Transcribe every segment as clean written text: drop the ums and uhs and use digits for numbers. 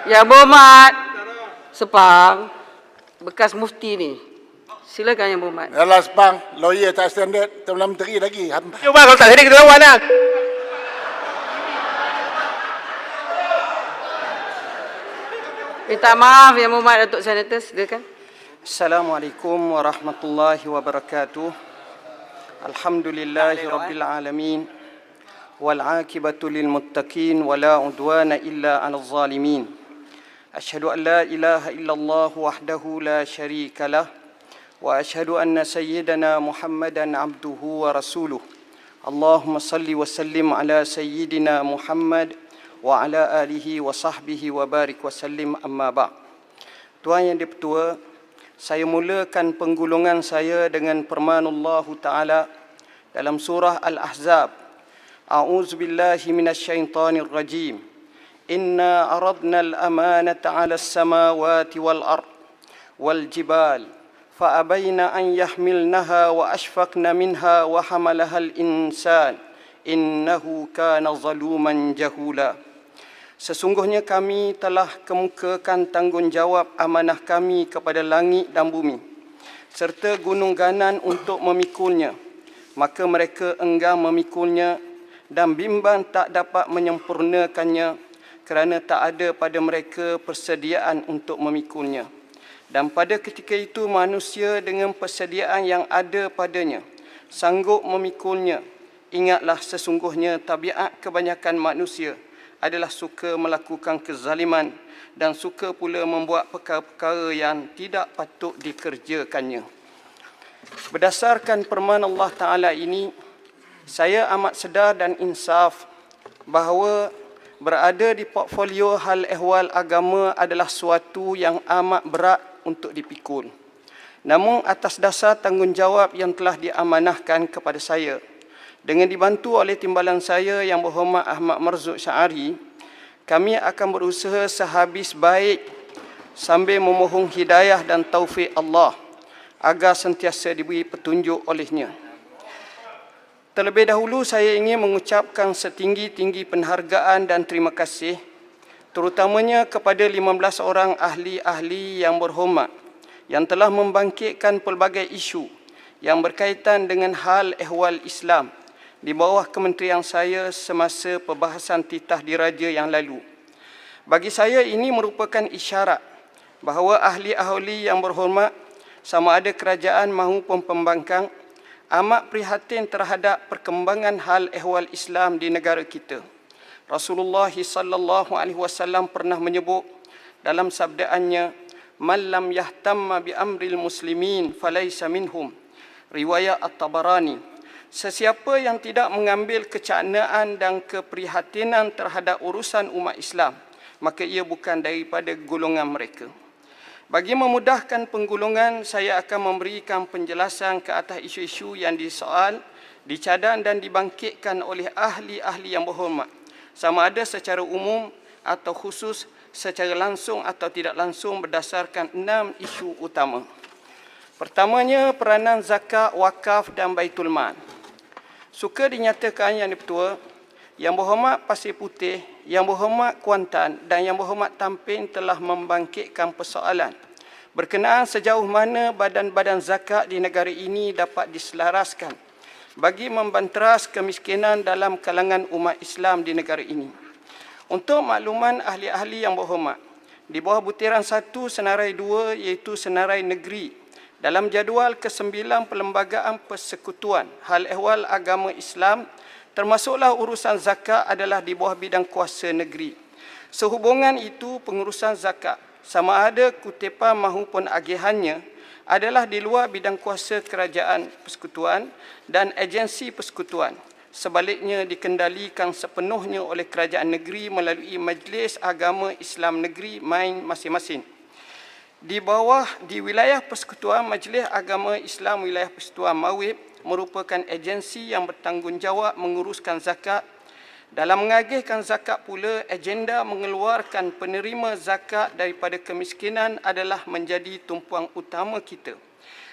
Yang berhormat Sepang, bekas mufti ni. Silakan Yang Berhormat. Yalah Sepang, lawyer tak standard, Perdana Menteri lagi. Cuba kalau tak jadi kita lawan lah. Minta maaf Yang Berhormat Datuk Senator, silakan. Assalamualaikum warahmatullahi wabarakatuh. Alhamdulillahi rabbil alamin. Wal aqibatu lil muttaqin wa la udwana illa 'alal zalimin. Asyhadu an la ilaha illallah wahdahu la syarika lah wa asyhadu anna sayyidana Muhammadan abduhu wa rasuluh. Allahumma salli wa sallim ala sayyidina Muhammad wa ala alihi wa sahbihi wa barik wa sallim, amma ba'. Tuan Yang di-Pertua, saya mulakan penggulungan saya dengan firman Allah Ta'ala dalam surah Al-Ahzab. A'udzu billahi minasyaitonir rajim. Inna aradna al-amanata 'ala as-samawati wal ard wal jibal fa abayna an yahmilnaha wa ashfaqna minha wa hamalaha al-insan innahu kana zaluman jahula. Sesungguhnya kami telah kemukakan tanggungjawab amanah kami kepada langit dan bumi, serta gunung ganan untuk memikulnya. Maka mereka enggan memikulnya dan bimbang tak dapat menyempurnakannya kerana tak ada pada mereka persediaan untuk memikulnya. Dan pada ketika itu manusia dengan persediaan yang ada padanya sanggup memikulnya. Ingatlah sesungguhnya tabiat kebanyakan manusia adalah suka melakukan kezaliman dan suka pula membuat perkara-perkara yang tidak patut dikerjakannya. Berdasarkan firman Allah Ta'ala ini, saya amat sedar dan insaf bahawa berada di portfolio hal ehwal agama adalah suatu yang amat berat untuk dipikul. Namun atas dasar tanggungjawab yang telah diamanahkan kepada saya, dengan dibantu oleh timbalan saya Yang Berhormat Ahmad Marzuq Syari, kami akan berusaha sehabis baik sambil memohon hidayah dan taufik Allah agar sentiasa diberi petunjuk olehnya. Terlebih dahulu saya ingin mengucapkan setinggi-tinggi penghargaan dan terima kasih terutamanya kepada 15 orang ahli-ahli yang berhormat yang telah membangkitkan pelbagai isu yang berkaitan dengan hal ehwal Islam di bawah kementerian saya semasa perbahasan titah diraja yang lalu. Bagi saya ini merupakan isyarat bahawa ahli-ahli yang berhormat sama ada kerajaan maupun pembangkang amat prihatin terhadap perkembangan hal ehwal Islam di negara kita. Rasulullah sallallahu alaihi wasallam pernah menyebut dalam sabdaannya, "Man lam yahtamma bi amril muslimin falaysa minhum." Riwayat At-Tabarani. Sesiapa yang tidak mengambil kecanaan dan keprihatinan terhadap urusan umat Islam, maka ia bukan daripada golongan mereka. Bagi memudahkan penggulungan, saya akan memberikan penjelasan ke atas isu-isu yang disoal, dicadang dan dibangkitkan oleh ahli-ahli yang berhormat, sama ada secara umum atau khusus, secara langsung atau tidak langsung berdasarkan 6 isu utama. Pertamanya, peranan zakat, wakaf dan Baitul Mal. Suka dinyatakan Yang di-Pertua, Yang Berhormat Pasir Putih, Yang Berhormat Kuantan dan Yang Berhormat Tampin telah membangkitkan persoalan berkenaan sejauh mana badan-badan zakat di negara ini dapat diselaraskan bagi membanteras kemiskinan dalam kalangan umat Islam di negara ini. Untuk makluman ahli-ahli yang berhormat, di bawah butiran 1 senarai 2 iaitu senarai negeri, dalam jadual ke-9 Perlembagaan Persekutuan Hal Ehwal Agama Islam, termasuklah urusan zakat adalah di bawah bidang kuasa negeri. Sehubungan itu, pengurusan zakat, sama ada kutipan maupun agihannya, adalah di luar bidang kuasa kerajaan persekutuan dan agensi persekutuan. Sebaliknya, dikendalikan sepenuhnya oleh kerajaan negeri melalui Majlis Agama Islam Negeri Main masing-masing. Di wilayah persekutuan, Majlis Agama Islam Wilayah Persekutuan Mawib merupakan agensi yang bertanggungjawab menguruskan zakat. Dalam mengagihkan zakat pula, agenda mengeluarkan penerima zakat daripada kemiskinan adalah menjadi tumpuan utama kita.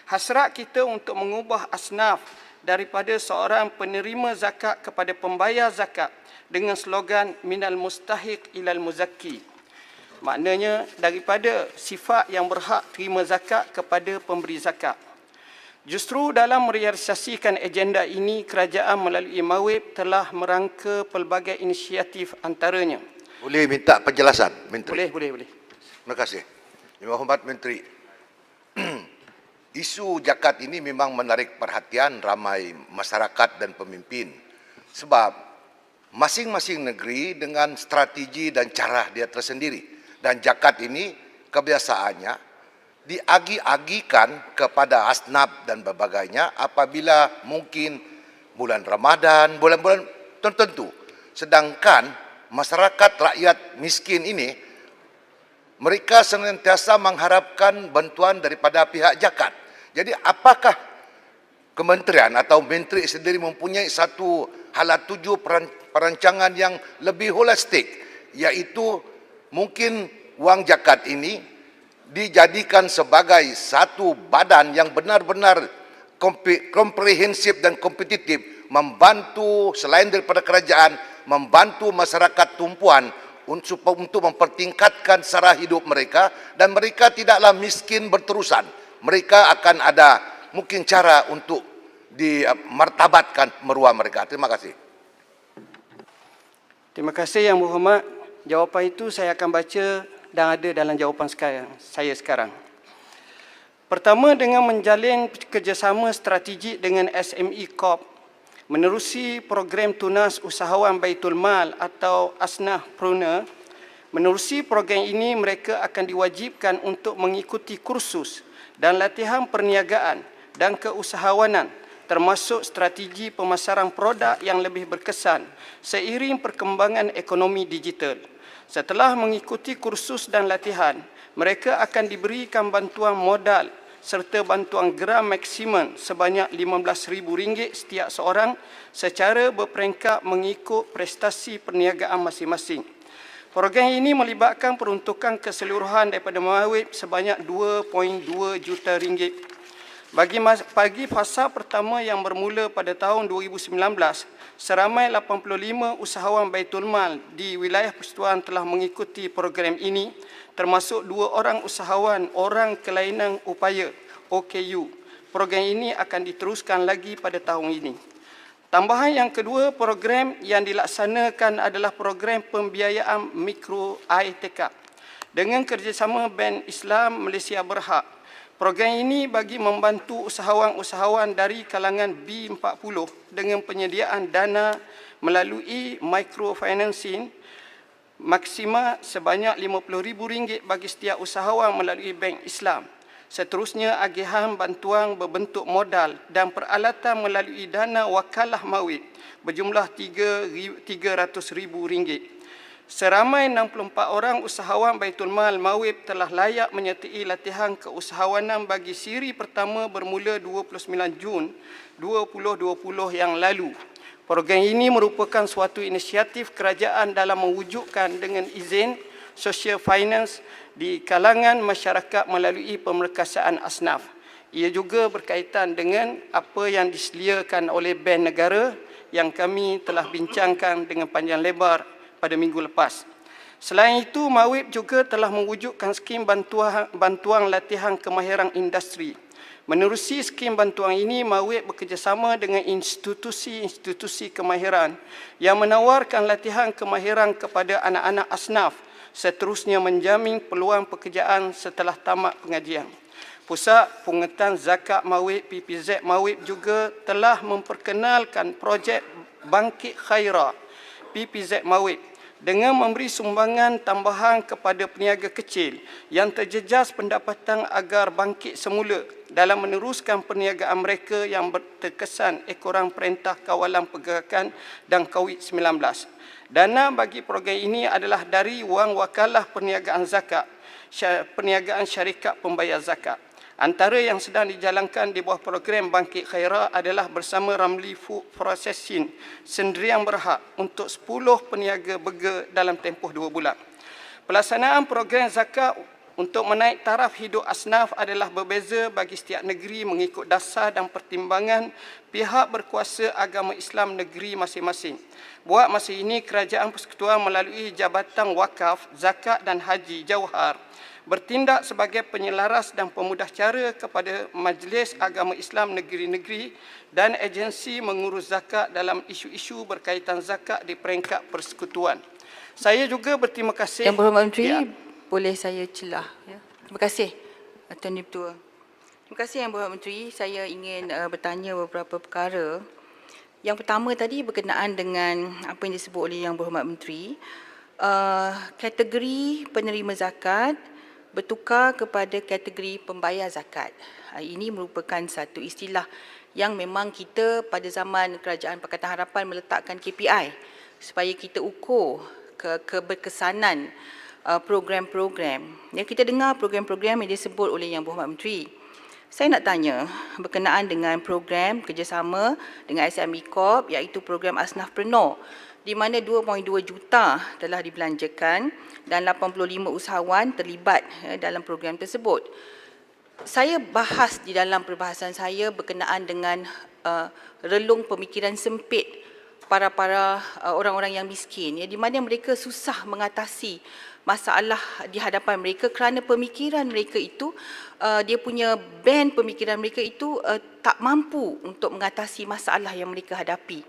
Hasrat kita untuk mengubah asnaf daripada seorang penerima zakat kepada pembayar zakat dengan slogan minal mustahiq ilal muzakki. maknanya daripada sifat yang berhak terima zakat kepada pemberi zakat. Justru dalam merealisasikan agenda ini, kerajaan melalui MAWIP telah merangka pelbagai inisiatif antaranya. Boleh minta penjelasan, Menteri? Boleh. Terima kasih. Yang Berhormat Menteri, isu zakat ini memang menarik perhatian ramai masyarakat dan pemimpin sebab masing-masing negeri dengan strategi dan cara dia tersendiri, dan zakat ini kebiasaannya diagi-agikan kepada asnaf dan sebagainya apabila mungkin bulan Ramadan, bulan-bulan tertentu. Sedangkan masyarakat rakyat miskin ini, mereka senantiasa mengharapkan bantuan daripada pihak zakat. Jadi apakah kementerian atau menteri sendiri mempunyai satu hala tuju perancangan yang lebih holistik, iaitu mungkin wang zakat ini dijadikan sebagai satu badan yang benar-benar komprehensif dan kompetitif, membantu selain daripada kerajaan, membantu masyarakat tumpuan untuk mempertingkatkan sara hidup mereka, dan mereka tidaklah miskin berterusan. Mereka akan ada mungkin cara untuk dimartabatkan maruah mereka. Terima kasih. Terima kasih Yang Berhormat. Jawapan itu saya akan baca dan ada dalam jawapan saya sekarang. Pertama, dengan menjalin kerjasama strategik dengan SME Corp, menerusi program Tunas Usahawan Baitul Mal atau Asnaf Preneur. Menerusi program ini, mereka akan diwajibkan untuk mengikuti kursus dan latihan perniagaan dan keusahawanan, termasuk strategi pemasaran produk yang lebih berkesan seiring perkembangan ekonomi digital. Setelah mengikuti kursus dan latihan, mereka akan diberikan bantuan modal serta bantuan geram maksimum sebanyak RM15,000 setiap seorang secara berperingkat mengikut prestasi perniagaan masing-masing. Program ini melibatkan peruntukan keseluruhan daripada MAWIP sebanyak RM2.2 juta. Bagi fasa pertama yang bermula pada tahun 2019, seramai 85 usahawan Baitul Mal di wilayah persekutuan telah mengikuti program ini, termasuk 2 orang usahawan orang kelainan upaya OKU. Program ini akan diteruskan lagi pada tahun ini. Tambahan yang kedua, program yang dilaksanakan adalah program pembiayaan mikro ITK dengan kerjasama Bank Islam Malaysia Berhad. Program ini bagi membantu usahawan-usahawan dari kalangan B40 dengan penyediaan dana melalui microfinancing maksima sebanyak RM50,000 bagi setiap usahawan melalui Bank Islam. Seterusnya, agihan bantuan berbentuk modal dan peralatan melalui dana wakalah MAWIP berjumlah RM300,000. Seramai 64 orang usahawan Baitul Mal MAWIP telah layak menyertai latihan keusahawanan bagi siri pertama bermula 29 Jun 2020 yang lalu. Program ini merupakan suatu inisiatif kerajaan dalam mewujudkan dengan izin social finance di kalangan masyarakat melalui pemerkasaan asnaf. Ia juga berkaitan dengan apa yang disediakan oleh Bank Negara yang kami telah bincangkan dengan panjang lebar pada minggu lepas. Selain itu, MAWIP juga telah mewujudkan skim bantuan latihan kemahiran industri. Menerusi skim bantuan ini, MAWIP bekerjasama dengan institusi-institusi kemahiran yang menawarkan latihan kemahiran kepada anak-anak asnaf, seterusnya menjamin peluang pekerjaan setelah tamat pengajian. Pusat Pengurutan Zakat MAWIP PPZ MAWIP juga telah memperkenalkan projek Bangkit Khairah PPZ MAWIP dengan memberi sumbangan tambahan kepada peniaga kecil yang terjejas pendapatan agar bangkit semula dalam meneruskan perniagaan mereka yang terkesan ekoran Perintah Kawalan Pergerakan dan COVID-19. Dana bagi program ini adalah dari wang wakalah perniagaan zakat, perniagaan syarikat pembayar zakat. Antara yang sedang dijalankan di bawah program Bangkit Khairah adalah bersama Ramli Food Processing Sendirian Berhad untuk 10 peniaga burger dalam tempoh 2 bulan. Pelaksanaan program zakat untuk menaik taraf hidup asnaf adalah berbeza bagi setiap negeri mengikut dasar dan pertimbangan pihak berkuasa agama Islam negeri masing-masing. Buat masa ini, Kerajaan Persekutuan melalui Jabatan Wakaf, Zakat dan Haji Jauhar bertindak sebagai penyelaras dan pemudah cara kepada Majlis Agama Islam negeri-negeri dan agensi mengurus zakat dalam isu-isu berkaitan zakat di peringkat persekutuan. Saya juga berterima kasih. Yang Berhormat Menteri, boleh saya celah? Ya. Terima kasih, Tuan Dipertua. Terima kasih Yang Berhormat Menteri. Saya ingin bertanya beberapa perkara. Yang pertama tadi berkenaan dengan apa yang disebut oleh Yang Berhormat Menteri. Kategori penerima zakat bertukar kepada kategori pembayar zakat. Ini merupakan satu istilah yang memang kita pada zaman Kerajaan Pakatan Harapan meletakkan KPI supaya kita ukur keberkesanan program-program. Ya, kita dengar program-program yang disebut oleh Yang Berhormat Menteri. Saya nak tanya berkenaan dengan program kerjasama dengan SME Corp iaitu program Asnafpreneur di mana 2.2 juta telah dibelanjakan dan 85 usahawan terlibat dalam program tersebut. Saya bahas di dalam perbahasan saya berkenaan dengan relung pemikiran sempit para orang-orang yang miskin, ya, di mana mereka susah mengatasi masalah di hadapan mereka kerana pemikiran mereka itu, dia punya band pemikiran mereka itu tak mampu untuk mengatasi masalah yang mereka hadapi.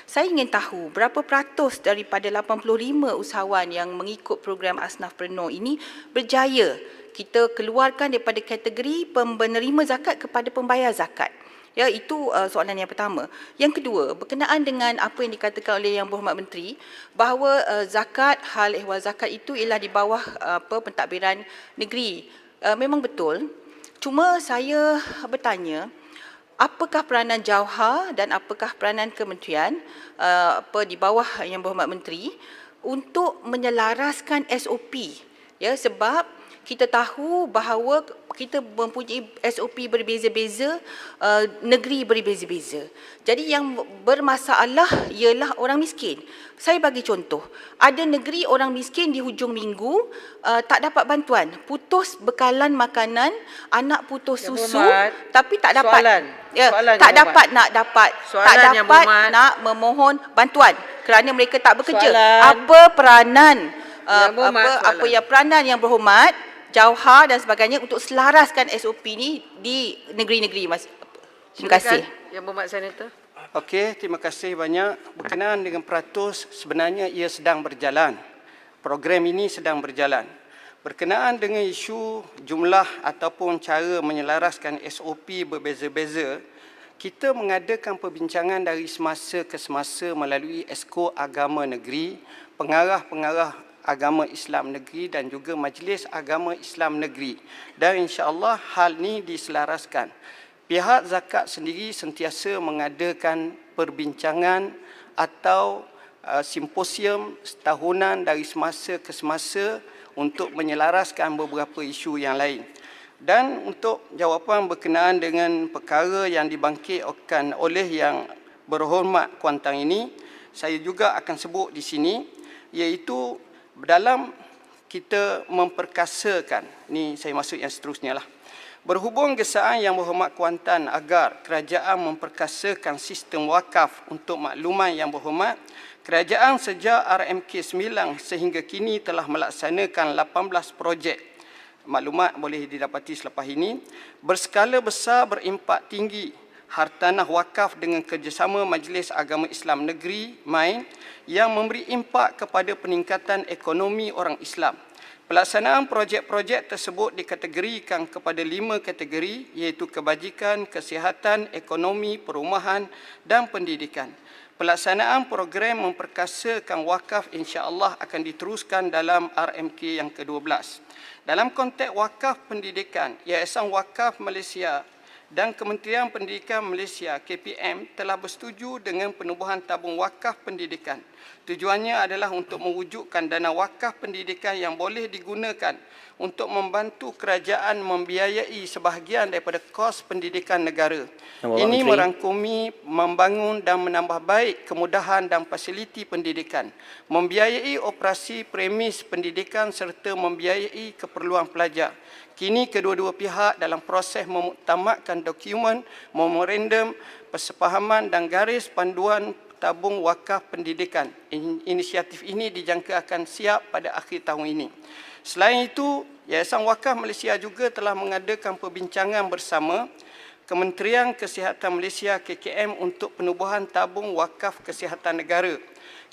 Saya ingin tahu berapa peratus daripada 85 usahawan yang mengikut program Asnafpreneur ini berjaya kita keluarkan daripada kategori penerima zakat kepada pembayar zakat. Ya, itu soalan yang pertama. Yang kedua, berkenaan dengan apa yang dikatakan oleh Yang Berhormat Menteri bahawa zakat, hal ehwal zakat itu ialah di bawah pentadbiran negeri. Memang betul. Cuma saya bertanya, apakah peranan Jauhar dan apakah peranan kementerian di bawah Yang Berhormat Menteri untuk menyelaraskan SOP? Ya, sebab kita tahu bahawa kita mempunyai SOP berbeza-beza, negeri berbeza-beza. Jadi yang bermasalah ialah orang miskin. Saya bagi contoh, ada negeri orang miskin di hujung minggu tak dapat bantuan, putus bekalan makanan, anak putus susu, tapi tak dapat. Tak dapat nak memohon bantuan kerana mereka tak bekerja. Apa peranan peranan Yang Berhormat Jauhar dan sebagainya untuk selaraskan SOP ni di negeri-negeri, Mas? Terima kasih. Yang Berhormat Senator. Okey, terima kasih banyak. Berkenaan dengan peratus, sebenarnya ia sedang berjalan. Program ini sedang berjalan. Berkenaan dengan isu jumlah ataupun cara menyelaraskan SOP berbeza-beza, kita mengadakan perbincangan dari semasa ke semasa melalui Esko Agama Negeri, pengarah-pengarah Agama Islam Negeri dan juga Majlis Agama Islam Negeri. Dan insya-Allah hal ini diselaraskan. Pihak zakat sendiri sentiasa mengadakan perbincangan atau simposium setahunan dari semasa ke semasa untuk menyelaraskan beberapa isu yang lain. Dan untuk jawapan berkenaan dengan perkara yang dibangkitkan oleh Yang Berhormat Kuantan ini, saya juga akan sebut di sini, iaitu dalam kita memperkasakan, ni saya masuk yang seterusnya lah. Berhubung gesaan Yang Berhormat Kuantan agar kerajaan memperkasakan sistem wakaf untuk makluman Yang Berhormat, kerajaan sejak RMK 9 sehingga kini telah melaksanakan 18 projek. Maklumat boleh didapati selepas ini. Berskala besar berimpak tinggi hartanah wakaf dengan kerjasama Majlis Agama Islam Negeri MAIN yang memberi impak kepada peningkatan ekonomi orang Islam. Pelaksanaan projek-projek tersebut dikategorikan kepada 5 kategori iaitu kebajikan, kesihatan, ekonomi, perumahan dan pendidikan. Pelaksanaan program memperkasakan wakaf insya-Allah akan diteruskan dalam RMK yang ke-12. Dalam konteks wakaf pendidikan, Yayasan Wakaf Malaysia dan Kementerian Pendidikan Malaysia KPM telah bersetuju dengan penubuhan tabung wakaf pendidikan. Tujuannya adalah untuk mewujudkan dana wakaf pendidikan yang boleh digunakan untuk membantu kerajaan membiayai sebahagian daripada kos pendidikan negara. Ini merangkumi membangun dan menambah baik kemudahan dan fasiliti pendidikan, membiayai operasi premis pendidikan serta membiayai keperluan pelajar. Kini kedua-dua pihak dalam proses memuktamadkan dokumen memorandum persefahaman dan garis panduan tabung wakaf pendidikan. Inisiatif ini dijangka akan siap pada akhir tahun ini. Selain itu, Yayasan Wakaf Malaysia juga telah mengadakan perbincangan bersama Kementerian Kesihatan Malaysia KKM untuk penubuhan tabung wakaf kesihatan negara,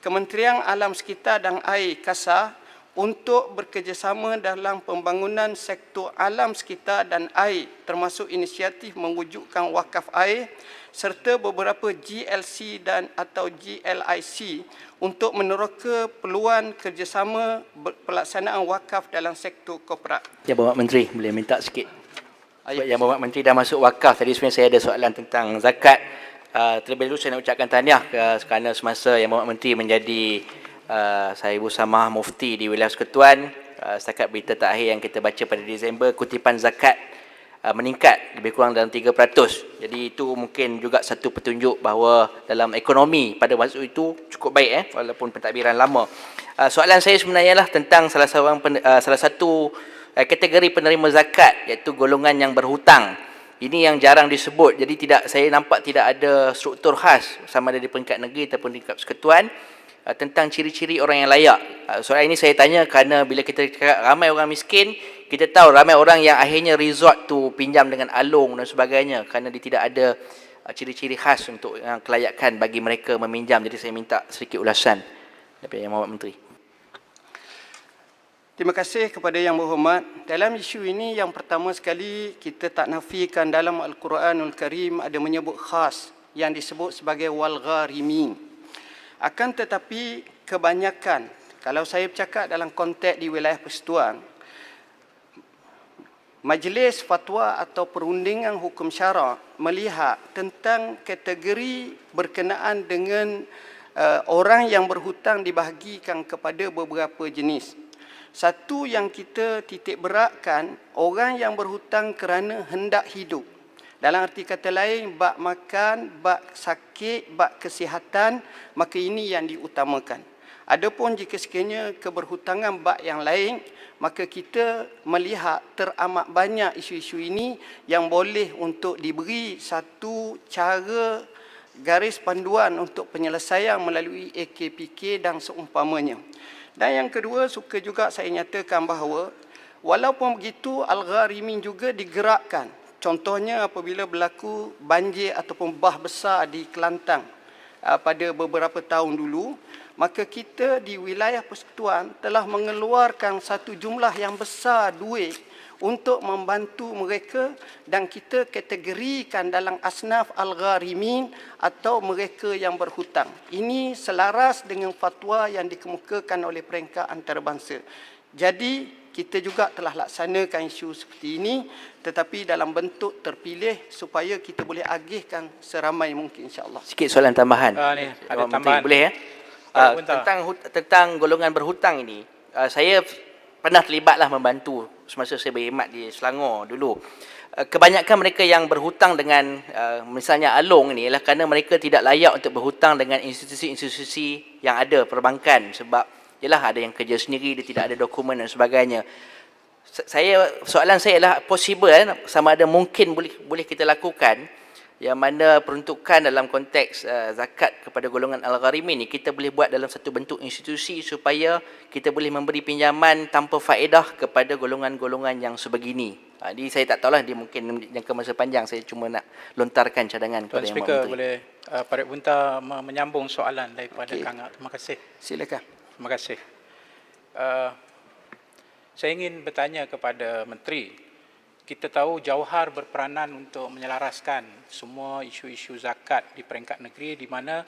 Kementerian Alam Sekitar dan Air KASA untuk bekerjasama dalam pembangunan sektor alam sekitar dan air, termasuk inisiatif mewujudkan wakaf air, serta beberapa GLC dan atau GLIC untuk meneroka peluang kerjasama pelaksanaan wakaf dalam sektor korporat. Ya, Bapak Menteri, boleh minta sikit? Yang Bapak Menteri dah masuk wakaf, tadi sebenarnya saya ada soalan tentang zakat. Terlebih dahulu saya nak ucapkan tahniah kerana semasa yang Bapak Menteri menjadi Sahibu Samah Mufti di Wilayah Persekutuan, setakat berita terakhir yang kita baca pada Disember, kutipan zakat meningkat lebih kurang dalam 3%. Jadi itu mungkin juga satu petunjuk bahawa dalam ekonomi pada waktu itu cukup baik, walaupun pentadbiran lama. Soalan saya sebenarnya lah tentang salah satu kategori penerima zakat, iaitu golongan yang berhutang. Ini yang jarang disebut, jadi saya nampak tidak ada struktur khas sama ada di peringkat negeri ataupun di peringkat persekutuan tentang ciri-ciri orang yang layak. Soalan ini saya tanya kerana bila kita cakap ramai orang miskin, kita tahu ramai orang yang akhirnya resort to pinjam dengan alung dan sebagainya kerana dia tidak ada ciri-ciri khas untuk kelayakan bagi mereka meminjam. Jadi saya minta sedikit ulasan daripada Yang Berhormat Menteri. Terima kasih kepada Yang Berhormat. Dalam isu ini, yang pertama sekali, kita tak nafikan dalam Al-Quranul Karim ada menyebut khas yang disebut sebagai wal-gharimin. Akan tetapi kebanyakan, kalau saya bercakap dalam konteks di wilayah persekutuan, Majlis Fatwa atau Perundingan Hukum Syara melihat tentang kategori berkenaan dengan orang yang berhutang dibahagikan kepada beberapa jenis. Satu yang kita titik beratkan, orang yang berhutang kerana hendak hidup. Dalam arti kata lain, bab makan, bab sakit, bab kesihatan, maka ini yang diutamakan. Adapun jika sekiranya keberhutangan bab yang lain, maka kita melihat teramat banyak isu-isu ini yang boleh untuk diberi satu cara garis panduan untuk penyelesaian melalui AKPK dan seumpamanya. Dan yang kedua, suka juga saya nyatakan bahawa walaupun begitu, Al-Gharimin juga digerakkan. Contohnya apabila berlaku banjir ataupun bah besar di Kelantan pada beberapa tahun dulu, maka kita di wilayah persekutuan telah mengeluarkan satu jumlah yang besar duit untuk membantu mereka dan kita kategorikan dalam asnaf Al-Gharimin atau mereka yang berhutang. Ini selaras dengan fatwa yang dikemukakan oleh peringkat antarabangsa. Jadi kita juga telah laksanakan isu seperti ini tetapi dalam bentuk terpilih supaya kita boleh agihkan seramai mungkin insya-Allah. Sikit soalan tambahan. Ni ada tambahan. Boleh ya? Tentang golongan berhutang ini, saya pernah terlibatlah membantu semasa saya berkhidmat di Selangor dulu. Kebanyakan mereka yang berhutang dengan misalnya alung ini ialah kerana mereka tidak layak untuk berhutang dengan institusi-institusi yang ada perbankan sebab ialah ada yang kerja sendiri, dia tidak ada dokumen dan sebagainya. Soalan saya ialah possible sama ada mungkin boleh kita lakukan yang mana peruntukan dalam konteks zakat kepada golongan Al-Gharimin ni kita boleh buat dalam satu bentuk institusi supaya kita boleh memberi pinjaman tanpa faedah kepada golongan-golongan yang sebegini. Jadi saya tak tahulah, dia mungkin jangka masa panjang, saya cuma nak lontarkan cadangan kepada Yang Speaker, Menteri. boleh Parit Bunta menyambung soalan daripada Kang Ak. Terima kasih. Silakan. Terima kasih. Saya ingin bertanya kepada Menteri. Kita tahu Jauhar berperanan untuk menyelaraskan semua isu-isu zakat di peringkat negeri di mana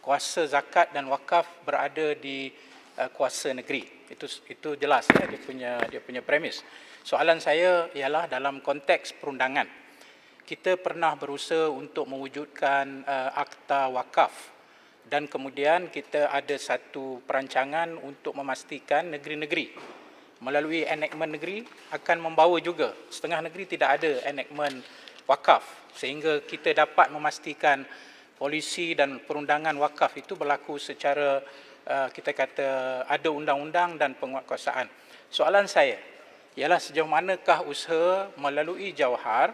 kuasa zakat dan wakaf berada di kuasa negeri. Itu jelas dia punya premis. Soalan saya ialah dalam konteks perundangan. kita pernah berusaha untuk mewujudkan akta wakaf dan kemudian kita ada satu perancangan untuk memastikan negeri-negeri melalui enactment negeri akan membawa juga. Setengah negeri tidak ada enactment wakaf sehingga kita dapat memastikan polisi dan perundangan wakaf itu berlaku secara kita kata ada undang-undang dan penguatkuasaan. Soalan saya ialah sejauh manakah usaha melalui Jawhar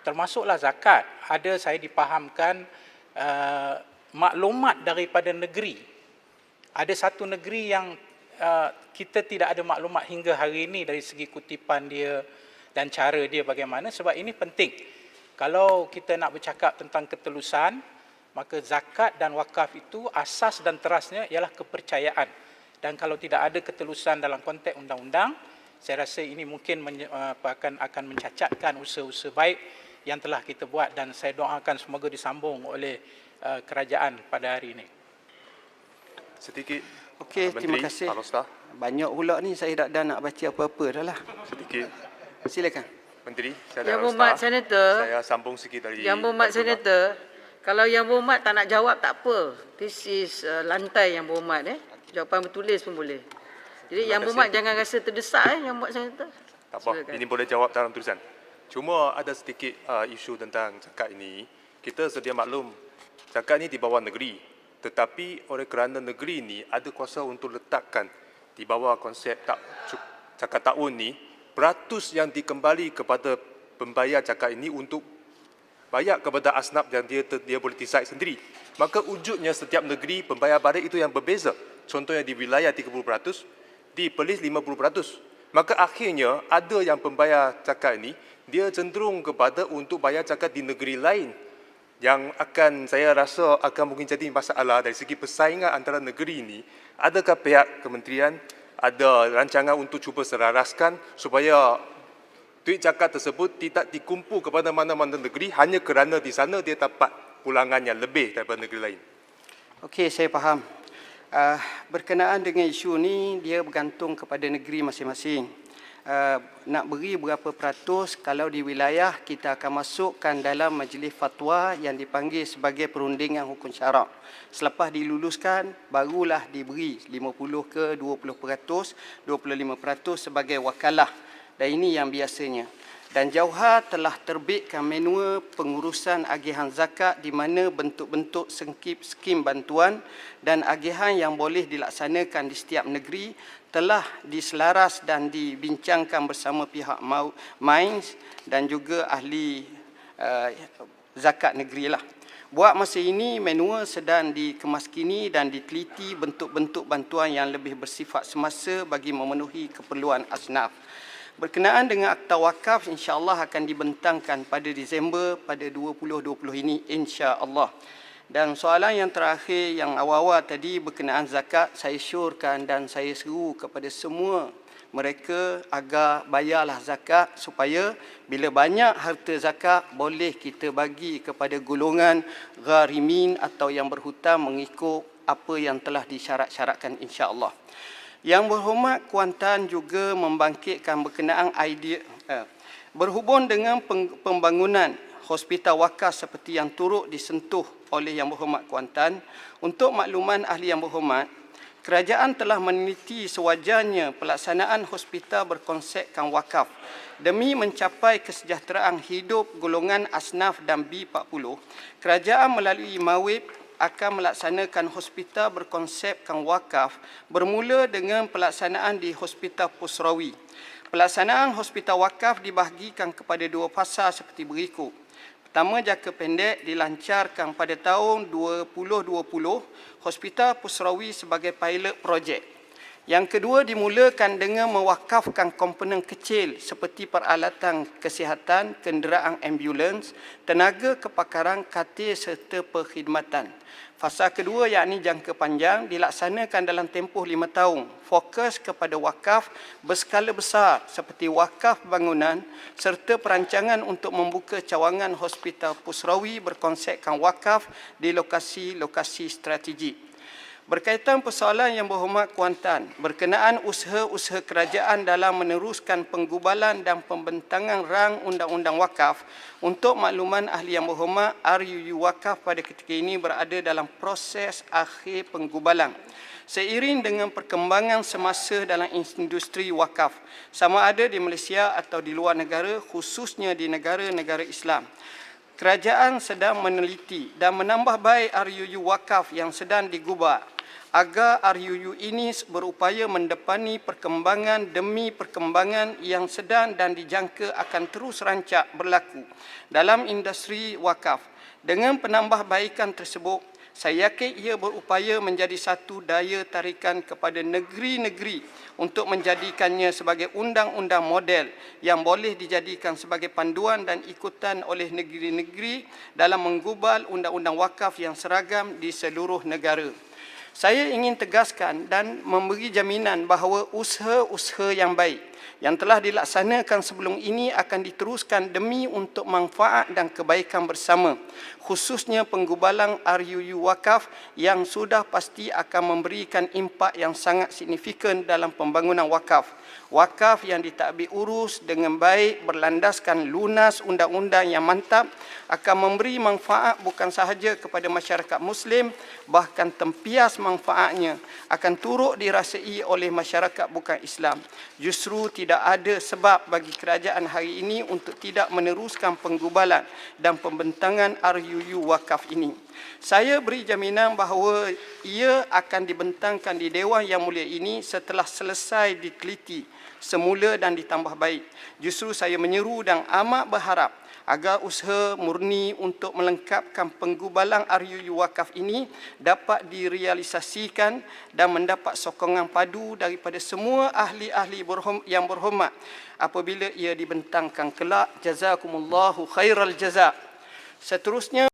termasuklah zakat, ada saya dipahamkan maklumat daripada negeri. Ada satu negeri yang kita tidak ada maklumat hingga hari ini dari segi kutipan dia dan cara dia bagaimana, sebab ini penting. Kalau kita nak bercakap tentang ketelusan, maka zakat dan wakaf itu asas dan terasnya ialah kepercayaan. Dan kalau tidak ada ketelusan dalam konteks undang-undang, saya rasa ini mungkin akan mencacatkan usaha-usaha baik yang telah kita buat dan saya doakan semoga disambung oleh kerajaan pada hari ini. Sedikit. Okey, terima kasih. Banyak pula ni saya dah nak baca apa-apa dah lah. Sedikit. Silakan. Menteri, Yang Berhormat Senator, saya sambung sikit dari Yang Berhormat Senator, kalau Yang Berhormat tak nak jawab tak apa. This is lantai Yang Berhormat Jawapan bertulis pun boleh. Jadi Yang Berhormat jangan rasa terdesak Yang Berhormat Senator. Tak apa, ini boleh jawab dalam tulisan. Cuma ada sedikit isu tentang zakat ini. Kita sedia maklum, zakat ini di bawah negeri. Tetapi oleh kerana negeri ini ada kuasa untuk letakkan di bawah konsep zakat tahun ini, peratus yang dikembali kepada pembayar zakat ini untuk bayar kepada asnaf yang dia boleh decide sendiri. Maka wujudnya setiap negeri pembayar balik itu yang berbeza. Contohnya di wilayah 30%, di Perlis 50%. Maka akhirnya ada yang pembayar zakat ini, dia cenderung kepada untuk bayar zakat di negeri lain yang akan saya rasa akan mungkin jadi masalah dari segi persaingan antara negeri ini. Adakah pihak kementerian ada rancangan untuk cuba selaraskan supaya duit zakat tersebut tidak dikumpul kepada mana-mana negeri hanya kerana di sana dia dapat pulangan yang lebih daripada negeri lain? Okey, saya faham. Berkenaan dengan isu ni, dia bergantung kepada negeri masing-masing. Nak beri berapa peratus, kalau di wilayah kita akan masukkan dalam majlis fatwa yang dipanggil sebagai perundingan hukum syarak. Selepas diluluskan, barulah diberi 50 ke 20%, 25% sebagai wakalah. Dan ini yang biasanya. Dan Jawhar telah terbitkan manual pengurusan agihan zakat di mana bentuk-bentuk skim bantuan dan agihan yang boleh dilaksanakan di setiap negeri telah diselaras dan dibincangkan bersama pihak MAINS dan juga ahli zakat negeri lah. Buat masa ini, manual sedang dikemaskini dan diteliti bentuk-bentuk bantuan yang lebih bersifat semasa bagi memenuhi keperluan asnaf. Berkenaan dengan akta wakaf, insya-Allah akan dibentangkan pada Disember pada 2020 ini, insya-Allah. Dan soalan yang terakhir yang awal-awal tadi berkenaan zakat, saya syorkan dan saya seru kepada semua mereka agar bayarlah zakat supaya bila banyak harta zakat boleh kita bagi kepada golongan gharimin atau yang berhutang mengikut apa yang telah disyarat-syaratkan, insya-Allah. Yang Berhormat Kuantan juga membangkitkan berkenaan idea berhubung dengan pembangunan hospital wakaf seperti yang turut disentuh oleh Yang Berhormat Kuantan. Untuk makluman ahli Yang Berhormat, kerajaan telah meneliti sewajarnya pelaksanaan hospital berkonsepkan wakaf demi mencapai kesejahteraan hidup golongan asnaf dan B40. Kerajaan melalui Mawib akan melaksanakan hospital berkonsepkan wakaf bermula dengan pelaksanaan di Hospital Pusrawi. Pelaksanaan hospital wakaf dibahagikan kepada dua fasa seperti berikut. Pertama, jangka pendek dilancarkan pada tahun 2020, Hospital Pusrawi sebagai pilot projek. Yang kedua, dimulakan dengan mewakafkan komponen kecil seperti peralatan kesihatan, kenderaan ambulans, tenaga kepakaran, katil serta perkhidmatan. Fasa kedua, yakni jangka panjang, dilaksanakan dalam tempoh 5 tahun. Fokus kepada wakaf berskala besar seperti wakaf bangunan serta perancangan untuk membuka cawangan Hospital Pusrawi berkonsepkan wakaf di lokasi-lokasi strategik. Berkaitan persoalan Yang Berhormat Kuan Tan, berkenaan usaha-usaha kerajaan dalam meneruskan penggubalan dan pembentangan rang Undang-Undang Wakaf, untuk makluman ahli Yang Berhormat, RUU Wakaf pada ketika ini berada dalam proses akhir penggubalan. Seiring dengan perkembangan semasa dalam industri wakaf, sama ada di Malaysia atau di luar negara, khususnya di negara-negara Islam, kerajaan sedang meneliti dan menambah baik RUU Wakaf yang sedang digubal agar RUU ini berupaya mendepani perkembangan demi perkembangan yang sedang dan dijangka akan terus rancak berlaku dalam industri wakaf. Dengan penambahbaikan tersebut, saya yakin ia berupaya menjadi satu daya tarikan kepada negeri-negeri untuk menjadikannya sebagai undang-undang model yang boleh dijadikan sebagai panduan dan ikutan oleh negeri-negeri dalam menggubal undang-undang wakaf yang seragam di seluruh negara. Saya ingin tegaskan dan memberi jaminan bahawa usaha-usaha yang baik yang telah dilaksanakan sebelum ini akan diteruskan demi untuk manfaat dan kebaikan bersama, khususnya penggubalan RUU Wakaf yang sudah pasti akan memberikan impak yang sangat signifikan dalam pembangunan wakaf. Wakaf yang ditadbir urus dengan baik berlandaskan lunas undang-undang yang mantap akan memberi manfaat bukan sahaja kepada masyarakat Muslim, bahkan tempias manfaatnya akan turut dirasai oleh masyarakat bukan Islam. Justru tidak ada sebab bagi kerajaan hari ini untuk tidak meneruskan penggubalan dan pembentangan RUU Wakaf ini. Saya beri jaminan bahawa ia akan dibentangkan di Dewan Yang Mulia ini setelah selesai diteliti semula dan ditambah baik. Justru saya menyeru dan amat berharap agar usaha murni untuk melengkapkan penggubalan RUU Wakaf ini dapat direalisasikan dan mendapat sokongan padu daripada semua ahli-ahli yang berhormat apabila ia dibentangkan kelak. Jazakumullahu khairal jazak. Seterusnya,